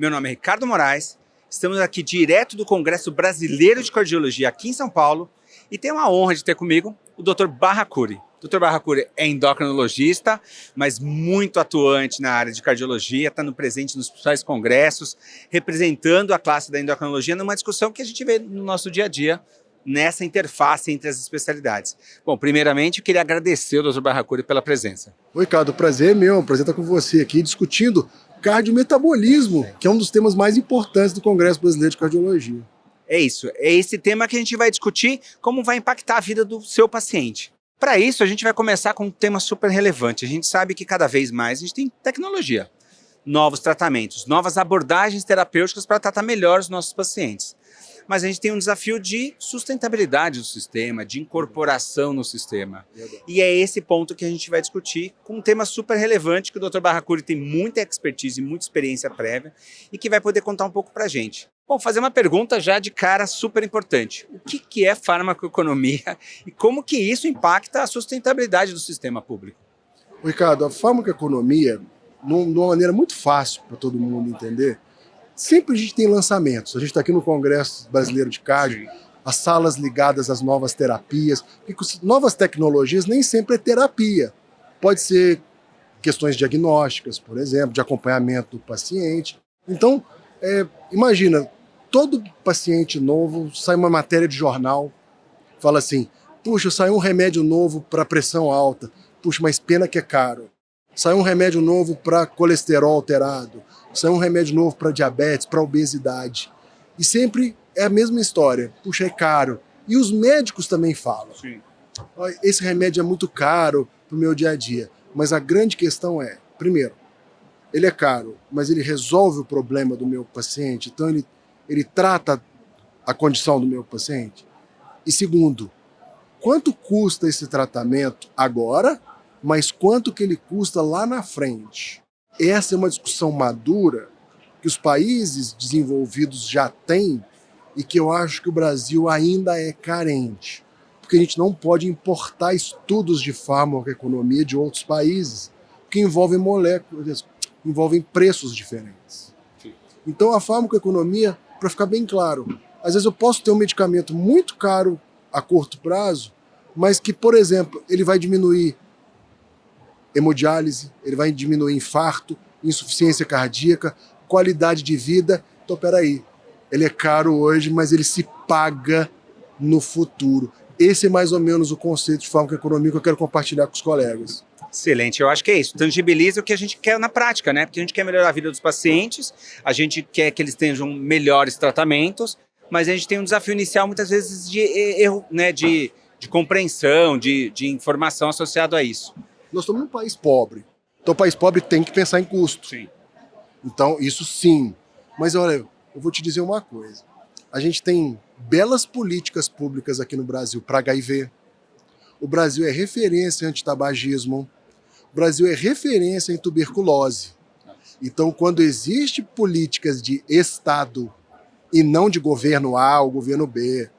Meu nome é Ricardo Moraes, estamos aqui direto do Congresso Brasileiro de Cardiologia aqui em São Paulo e tenho a honra de ter comigo o Dr. Barracuri. O Dr. Barracuri é endocrinologista, mas muito atuante na área de cardiologia, está presente nos principais congressos, representando a classe da endocrinologia numa discussão que a gente vê no nosso dia a dia, nessa interface entre as especialidades. Bom, primeiramente, eu queria agradecer ao Dr. Barracuri pela presença. Oi, Ricardo, o prazer é meu, o prazer estar com você aqui discutindo cardiometabolismo, que é um dos temas mais importantes do Congresso Brasileiro de Cardiologia. É isso, é esse tema que a gente vai discutir, como vai impactar a vida do seu paciente. Para isso, a gente vai começar com um tema super relevante. A gente sabe que cada vez mais a gente tem tecnologia, novos tratamentos, novas abordagens terapêuticas para tratar melhor os nossos pacientes. Mas a gente tem um desafio de sustentabilidade do sistema, de incorporação no sistema. E é esse ponto que a gente vai discutir com um tema super relevante que o Dr. Barracuri tem muita expertise e muita experiência prévia e que vai poder contar um pouco para a gente. Bom, fazer uma pergunta já de cara super importante. O que é farmacoeconomia e como que isso impacta a sustentabilidade do sistema público? Ricardo, a farmacoeconomia, de uma maneira muito fácil para todo mundo entender, sempre a gente tem lançamentos. A gente está aqui no Congresso Brasileiro de Cardio, as salas ligadas às novas terapias, porque novas tecnologias nem sempre é terapia. Pode ser questões diagnósticas, por exemplo, de acompanhamento do paciente. Então, imagina, todo paciente novo sai uma matéria de jornal, fala assim, puxa, saiu um remédio novo para pressão alta, puxa, mas pena que é caro. Saiu um remédio novo para colesterol alterado, saiu um remédio novo para diabetes, para obesidade. E sempre é a mesma história, puxa, é caro. E os médicos também falam, esse remédio é muito caro para o meu dia a dia. Mas a grande questão é, primeiro, ele é caro, mas ele resolve o problema do meu paciente, então ele trata a condição do meu paciente. E segundo, quanto custa esse tratamento agora, mas quanto que ele custa lá na frente? Essa é uma discussão madura que os países desenvolvidos já têm e que eu acho que o Brasil ainda é carente, porque a gente não pode importar estudos de farmacoeconomia de outros países que envolvem moléculas, envolvem preços diferentes. Então a farmacoeconomia, para ficar bem claro, às vezes eu posso ter um medicamento muito caro a curto prazo, mas que, por exemplo, ele vai diminuir hemodiálise, ele vai diminuir infarto, insuficiência cardíaca, qualidade de vida. Então, peraí, ele é caro hoje, mas ele se paga no futuro. Esse é mais ou menos o conceito de farmacoeconomia que eu quero compartilhar com os colegas. Excelente, eu acho que é isso, tangibiliza o que a gente quer na prática, né? Porque a gente quer melhorar a vida dos pacientes, a gente quer que eles tenham melhores tratamentos, mas a gente tem um desafio inicial muitas vezes de erro, né? De compreensão, de informação associado a isso. Nós estamos num país pobre, então o país pobre tem que pensar em custo. Sim. Então isso sim, mas olha, eu vou te dizer uma coisa, a gente tem belas políticas públicas aqui no Brasil para HIV, o Brasil é referência em antitabagismo, o Brasil é referência em tuberculose. Então, quando existem políticas de Estado e não de governo A ou governo B,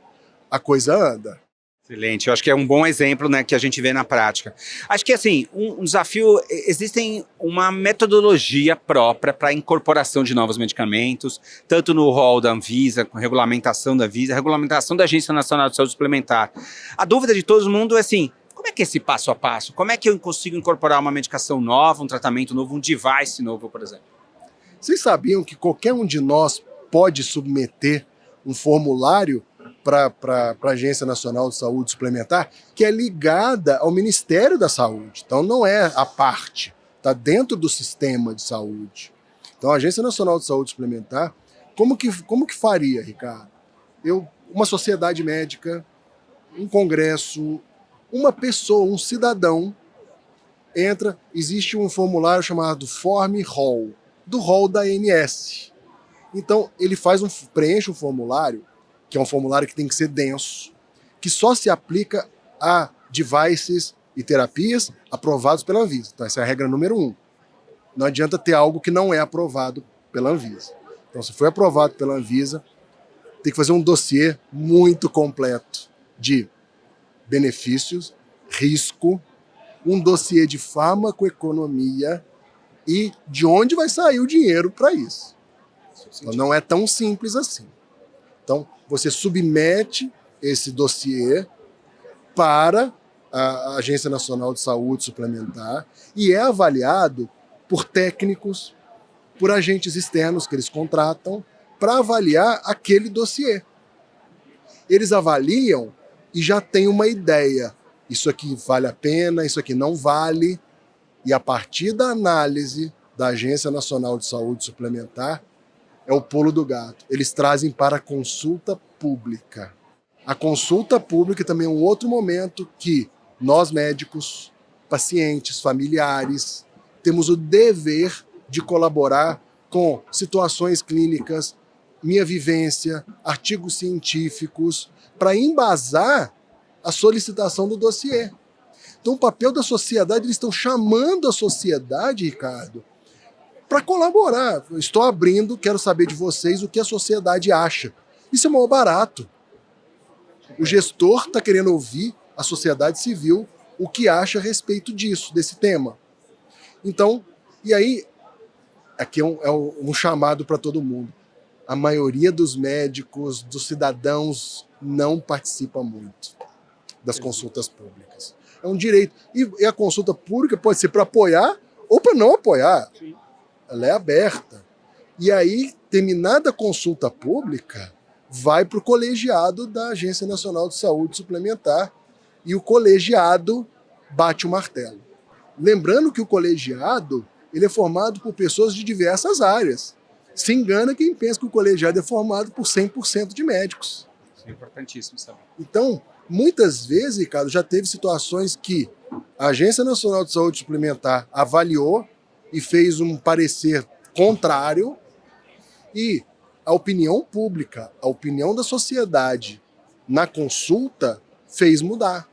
a coisa anda. Excelente, eu acho que é um bom exemplo, né, que a gente vê na prática. Acho que assim, um desafio, existem uma metodologia própria para a incorporação de novos medicamentos, tanto no rol da Anvisa, com regulamentação da Anvisa, regulamentação da Agência Nacional de Saúde Suplementar. A dúvida de todo mundo é assim, como é que é esse passo a passo? Como é que eu consigo incorporar uma medicação nova, um tratamento novo, um device novo, por exemplo? Vocês sabiam que qualquer um de nós pode submeter um formulário para a Agência Nacional de Saúde Suplementar, que é ligada ao Ministério da Saúde. Então não é a parte, está dentro do sistema de saúde. Então a Agência Nacional de Saúde Suplementar, como que faria, Ricardo? Uma sociedade médica, um congresso, uma pessoa, um cidadão, entra, existe um formulário chamado Form Rol, do rol da ANS. Então ele preenche um formulário, que é um formulário que tem que ser denso, que só se aplica a devices e terapias aprovados pela Anvisa. Então essa é a regra número 1. Não adianta ter algo que não é aprovado pela Anvisa. Então se foi aprovado pela Anvisa, tem que fazer um dossiê muito completo de benefícios, risco, um dossiê de farmacoeconomia e de onde vai sair o dinheiro para isso. Então, não é tão simples assim. Então, você submete esse dossiê para a Agência Nacional de Saúde Suplementar e é avaliado por técnicos, por agentes externos que eles contratam para avaliar aquele dossiê. Eles avaliam e já têm uma ideia. Isso aqui vale a pena, isso aqui não vale. E a partir da análise da Agência Nacional de Saúde Suplementar, é o pulo do gato. Eles trazem para a consulta pública. A consulta pública também é um outro momento que nós médicos, pacientes, familiares, temos o dever de colaborar com situações clínicas, minha vivência, artigos científicos, para embasar a solicitação do dossiê. Então, o papel da sociedade, eles estão chamando a sociedade, Ricardo, para colaborar. Eu estou abrindo, quero saber de vocês o que a sociedade acha. Isso é maior barato. O gestor está querendo ouvir a sociedade civil o que acha a respeito disso, desse tema. Então, e aí, aqui é um chamado para todo mundo. A maioria dos médicos, dos cidadãos, não participa muito das consultas públicas. É um direito. E a consulta pública pode ser para apoiar ou para não apoiar. Sim. Ela é aberta. E aí, terminada a consulta pública, vai para o colegiado da Agência Nacional de Saúde Suplementar e o colegiado bate o martelo. Lembrando que o colegiado ele é formado por pessoas de diversas áreas. Se engana quem pensa que o colegiado é formado por 100% de médicos. Isso é importantíssimo saber. Então, muitas vezes, Ricardo, já teve situações que a Agência Nacional de Saúde Suplementar avaliou e fez um parecer contrário e a opinião pública, a opinião da sociedade na consulta fez mudar.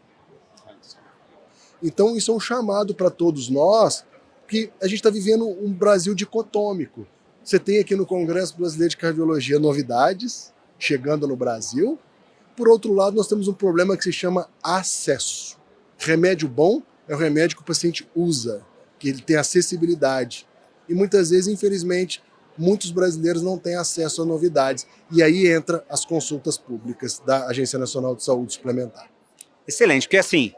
Então, isso é um chamado para todos nós, que a gente está vivendo um Brasil dicotômico. Você tem aqui no Congresso Brasileiro de Cardiologia novidades chegando no Brasil. Por outro lado, nós temos um problema que se chama acesso. Remédio bom é o remédio que o paciente usa, que ele tem acessibilidade. E muitas vezes, infelizmente, muitos brasileiros não têm acesso a novidades. E aí entra as consultas públicas da Agência Nacional de Saúde Suplementar. Excelente, porque assim,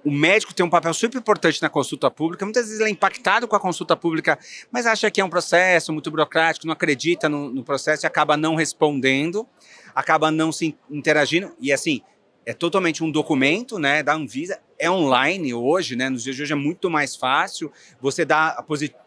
o médico tem um papel super importante na consulta pública, muitas vezes ele é impactado com a consulta pública, mas acha que é um processo muito burocrático, não acredita no processo e acaba não respondendo, acaba não se interagindo, e assim, é totalmente um documento, né, da Anvisa, é online hoje, né, nos dias de hoje é muito mais fácil, você dá,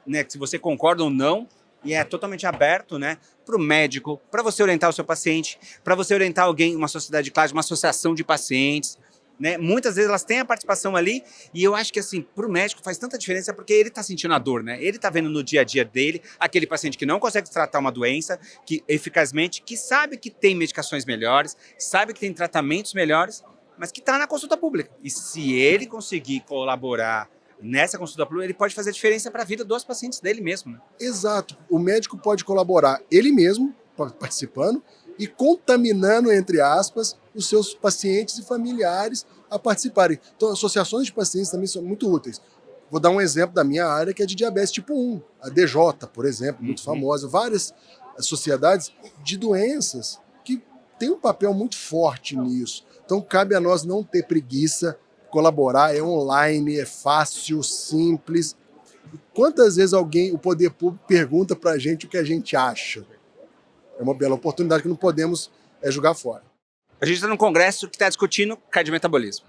né, se você concorda ou não, e é totalmente aberto, né, para o médico, para você orientar o seu paciente, para você orientar alguém, uma sociedade de classe, uma associação de pacientes, né? Muitas vezes elas têm a participação ali e eu acho que assim, para o médico faz tanta diferença porque ele está sentindo a dor, né? Ele está vendo no dia a dia dele aquele paciente que não consegue tratar uma doença que eficazmente, que sabe que tem medicações melhores, sabe que tem tratamentos melhores, mas que está na consulta pública. E se ele conseguir colaborar nessa consulta pública, ele pode fazer diferença para a vida dos pacientes dele mesmo, né? Exato. O médico pode colaborar ele mesmo, participando, e contaminando, entre aspas, os seus pacientes e familiares a participarem. Então, associações de pacientes também são muito úteis. Vou dar um exemplo da minha área, que é de diabetes tipo 1. A DJ, por exemplo, muito famosa. Várias sociedades de doenças que têm um papel muito forte nisso. Então, cabe a nós não ter preguiça, colaborar. É online, é fácil, simples. Quantas vezes o poder público pergunta para a gente o que a gente acha? É uma bela oportunidade que não podemos jogar fora. A gente está num congresso que está discutindo cardiometabolismo.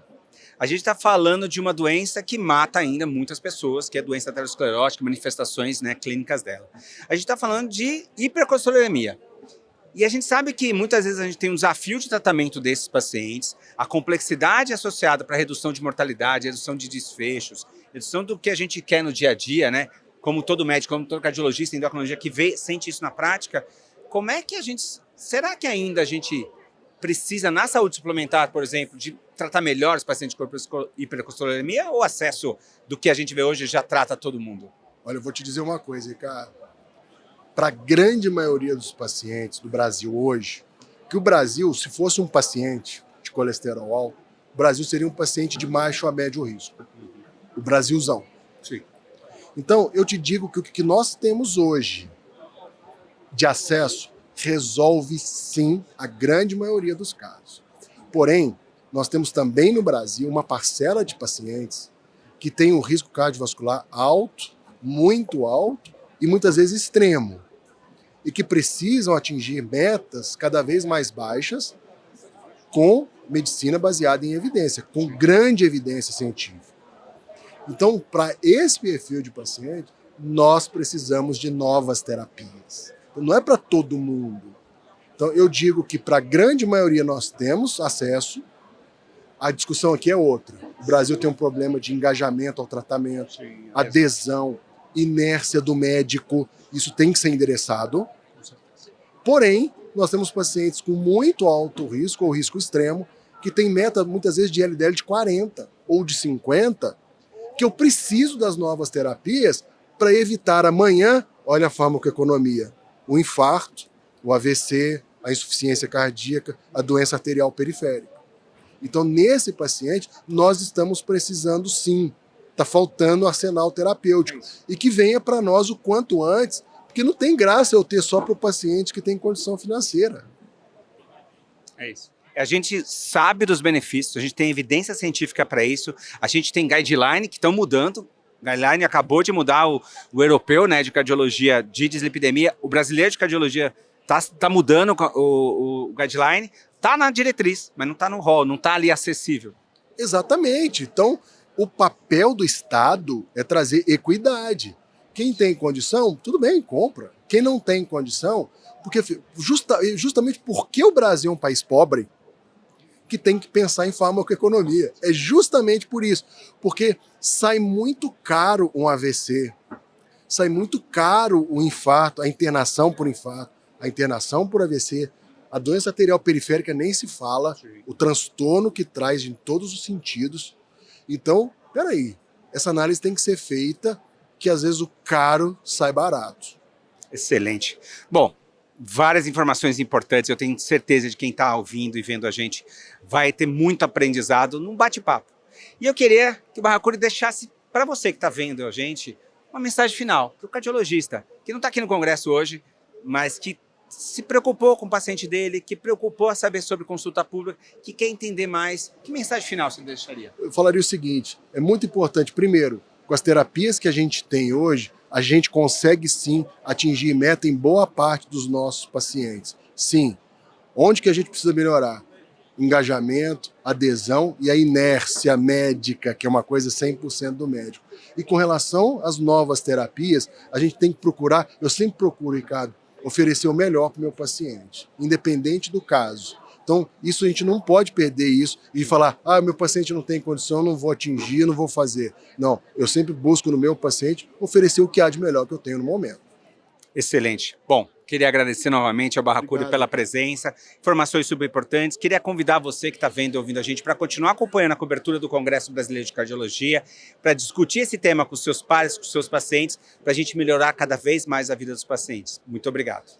A gente está falando de uma doença que mata ainda muitas pessoas, que é a doença aterosclerótica, manifestações, né, clínicas dela. A gente está falando de hipercolesterolemia. E a gente sabe que muitas vezes a gente tem um desafio de tratamento desses pacientes, a complexidade associada para a redução de mortalidade, redução de desfechos, redução do que a gente quer no dia a dia, né? Como todo médico, como todo cardiologista, endocrinologia que sente isso na prática. Como é que a gente... Será que ainda a gente precisa, na saúde suplementar, por exemplo, de tratar melhor os pacientes com hipercolesterolemia ou acesso do que a gente vê hoje já trata todo mundo? Olha, eu vou te dizer uma coisa, Ricardo. Para a grande maioria dos pacientes do Brasil hoje, que o Brasil, se fosse um paciente de colesterol alto, o Brasil seria um paciente de baixo a médio risco. O Brasilzão. Sim. Então, eu te digo que o que nós temos hoje de acesso resolve sim a grande maioria dos casos. Porém, nós temos também no Brasil uma parcela de pacientes que tem um risco cardiovascular alto, muito alto e muitas vezes extremo, e que precisam atingir metas cada vez mais baixas com medicina baseada em evidência, com grande evidência científica. Então, para esse perfil de paciente, nós precisamos de novas terapias. Então, não é para todo mundo. Então, eu digo que para a grande maioria nós temos acesso. A discussão aqui é outra. O Brasil tem um problema de engajamento ao tratamento, adesão, inércia do médico. Isso tem que ser endereçado. Porém, nós temos pacientes com muito alto risco ou risco extremo, que tem meta muitas vezes de LDL de 40 ou de 50, que eu preciso das novas terapias para evitar amanhã, olha a farmacoeconomia, o infarto, o AVC, a insuficiência cardíaca, a doença arterial periférica. Então, nesse paciente, nós estamos precisando sim, está faltando arsenal terapêutico, e que venha para nós o quanto antes, porque não tem graça eu ter só para o paciente que tem condição financeira. É isso. A gente sabe dos benefícios, a gente tem evidência científica para isso, a gente tem guideline que estão mudando. O guideline acabou de mudar, o europeu, né, de cardiologia de dislipidemia, o brasileiro de cardiologia está mudando o guideline, está na diretriz, mas não está no rol, não está ali acessível. Exatamente. Então, o papel do Estado é trazer equidade. Quem tem condição, tudo bem, compra. Quem não tem condição, porque justamente porque o Brasil é um país pobre, que tem que pensar em farmacoeconomia. É justamente por isso. Porque sai muito caro um AVC, sai muito caro o infarto, a internação por infarto, a internação por AVC, a doença arterial periférica nem se fala, o transtorno que traz em todos os sentidos. Então, peraí, essa análise tem que ser feita, que às vezes o caro sai barato. Excelente. Bom, várias informações importantes, eu tenho certeza de quem está ouvindo e vendo a gente vai ter muito aprendizado num bate-papo. E eu queria que o Barracuri deixasse para você que está vendo a gente uma mensagem final para o cardiologista, que não está aqui no congresso hoje, mas que se preocupou com o paciente dele, que preocupou a saber sobre consulta pública, que quer entender mais. Que mensagem final você deixaria? Eu falaria o seguinte, é muito importante, primeiro, com as terapias que a gente tem hoje, a gente consegue sim atingir meta em boa parte dos nossos pacientes. Sim. Onde que a gente precisa melhorar? Engajamento, adesão e a inércia médica, que é uma coisa 100% do médico. E com relação às novas terapias, a gente tem que procurar, eu sempre procuro, Ricardo, oferecer o melhor para o meu paciente, independente do caso. Então, isso a gente não pode perder isso e falar, meu paciente não tem condição, não vou atingir, não vou fazer. Não, eu sempre busco no meu paciente oferecer o que há de melhor que eu tenho no momento. Excelente. Bom, queria agradecer novamente ao Barracuri pela presença, informações super importantes. Queria convidar você que está vendo e ouvindo a gente para continuar acompanhando a cobertura do Congresso Brasileiro de Cardiologia, para discutir esse tema com seus pares, com seus pacientes, para a gente melhorar cada vez mais a vida dos pacientes. Muito obrigado.